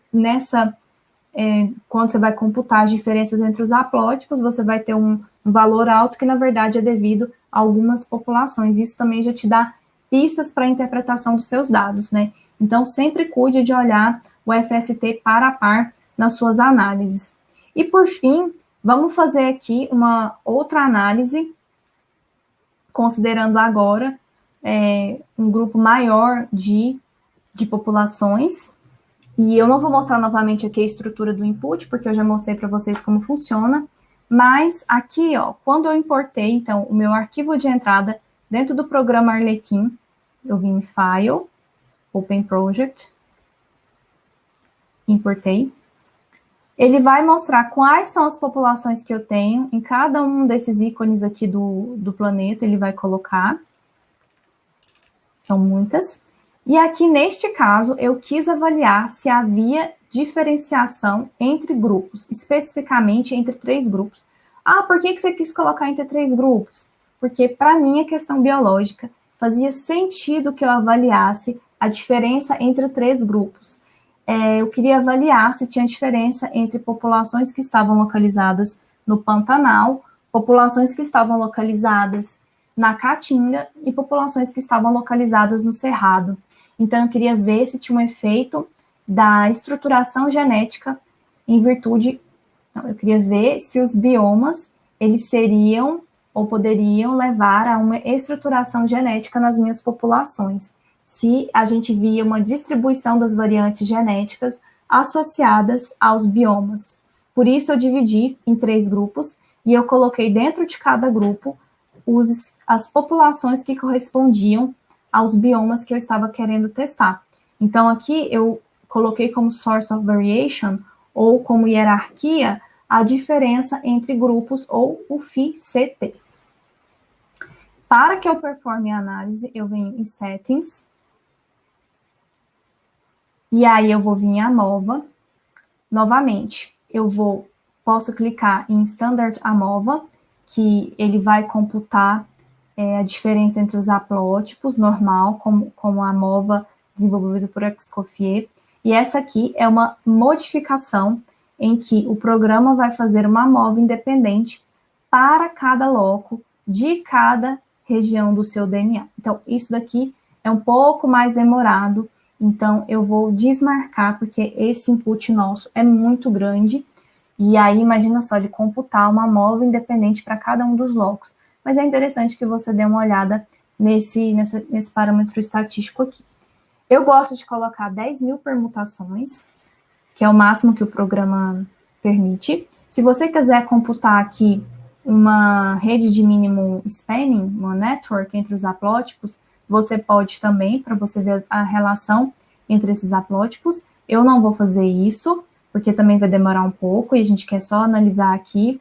quando você vai computar as diferenças entre os haplótipos, você vai ter um valor alto que, na verdade, é devido a algumas populações. Isso também já te dá pistas para a interpretação dos seus dados, né? Então, sempre cuide de olhar o FST par a par nas suas análises. E, por fim, vamos fazer aqui uma outra análise, considerando agora um grupo maior de populações. E eu não vou mostrar novamente aqui a estrutura do input, porque eu já mostrei para vocês como funciona. Mas aqui, ó, quando eu importei, então, o meu arquivo de entrada dentro do programa Arlequim, eu vim em File, Open Project, importei. Ele vai mostrar quais são as populações que eu tenho em cada um desses ícones aqui do planeta, ele vai colocar. São muitas. E aqui, neste caso, eu quis avaliar se havia diferenciação entre grupos, especificamente entre 3 grupos. Ah, por que você quis colocar entre 3 grupos? Porque, para mim, a questão biológica fazia sentido que eu avaliasse a diferença entre 3 grupos. Eu queria avaliar se tinha diferença entre populações que estavam localizadas no Pantanal, populações que estavam localizadas na Caatinga e populações que estavam localizadas no Cerrado. Então, eu queria ver se tinha um efeito da estruturação genética em virtude... Não, eu queria ver se os biomas, eles seriam ou poderiam levar a uma estruturação genética nas minhas populações, se a gente via uma distribuição das variantes genéticas associadas aos biomas. Por isso, eu dividi em 3 grupos, e eu coloquei dentro de cada grupo as populações que correspondiam aos biomas que eu estava querendo testar. Então, aqui eu coloquei como source of variation, ou como hierarquia, a diferença entre grupos, ou o phi-CT. Para que eu performe a análise, eu venho em Settings, e aí eu vou vir em AMOVA. Novamente, posso clicar em Standard AMOVA, que ele vai computar a diferença entre os haplótipos normal, como a AMOVA desenvolvida por Escoffier, e essa aqui é uma modificação em que o programa vai fazer uma AMOVA independente para cada loco de cada região do seu DNA. Então, isso daqui é um pouco mais demorado, então eu vou desmarcar, porque esse input nosso é muito grande, e aí imagina só, de computar uma AMOVA independente para cada um dos locos. Mas é interessante que você dê uma olhada nesse parâmetro estatístico aqui. Eu gosto de colocar 10.000 permutações, que é o máximo que o programa permite. Se você quiser computar aqui uma rede de mínimo spanning, uma network entre os haplótipos, você pode também, para você ver a relação entre esses haplótipos. Eu não vou fazer isso, porque também vai demorar um pouco, e a gente quer só analisar aqui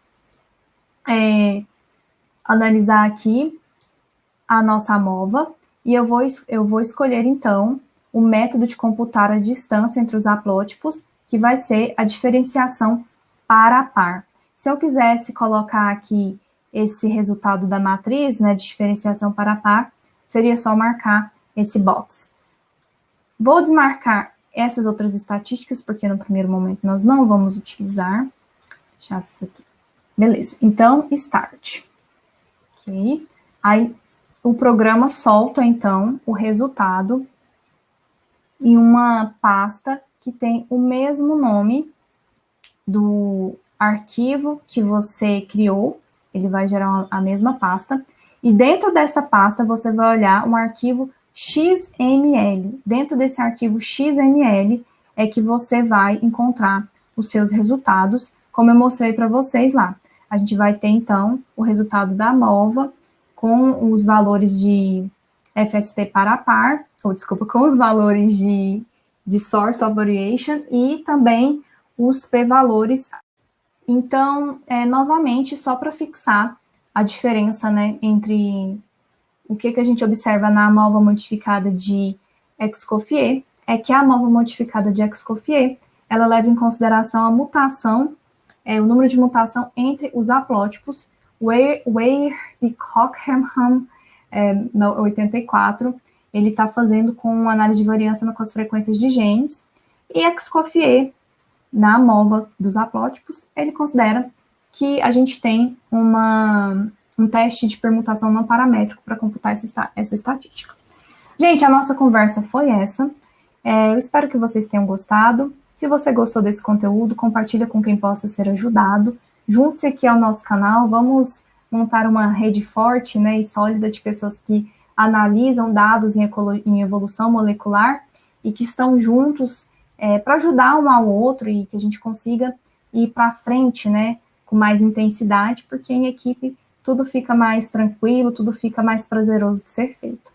a nossa AMOVA, e eu vou escolher, então, o método de computar a distância entre os haplótipos, que vai ser a diferenciação par a par. Se eu quisesse colocar aqui esse resultado da matriz, né, de diferenciação par a par, seria só marcar esse box. Vou desmarcar essas outras estatísticas, porque no primeiro momento nós não vamos utilizar. Deixa isso aqui. Beleza, então, Start. Ok. Aí, o programa solta, então, o resultado em uma pasta que tem o mesmo nome do arquivo que você criou. Ele vai gerar a mesma pasta. E dentro dessa pasta, você vai olhar um arquivo XML. Dentro desse arquivo XML é que você vai encontrar os seus resultados, como eu mostrei para vocês lá. A gente vai ter, então, o resultado da AMOVA com os valores de FST par a par, com os valores de source of variation e também os p-valores. Então, novamente, só para fixar a diferença, né, entre o que a gente observa na AMOVA modificada de Escoffier, é que a AMOVA modificada de Escoffier, ela leva em consideração a mutação, o número de mutação entre os haplótipos. Weir e Cockerham, no 84, ele está fazendo com análise de variância com as frequências de genes, e Escoffier, na AMOVA dos haplótipos, ele considera que a gente tem um teste de permutação não paramétrico para computar essa estatística. Gente, a nossa conversa foi essa. Eu espero que vocês tenham gostado. Se você gostou desse conteúdo, compartilha com quem possa ser ajudado. Junte-se aqui ao nosso canal, vamos montar uma rede forte, né, e sólida de pessoas que analisam dados em evolução molecular e que estão juntos para ajudar um ao outro e que a gente consiga ir para frente, né, com mais intensidade, porque em equipe tudo fica mais tranquilo, tudo fica mais prazeroso de ser feito.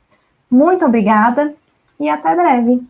Muito obrigada e até breve!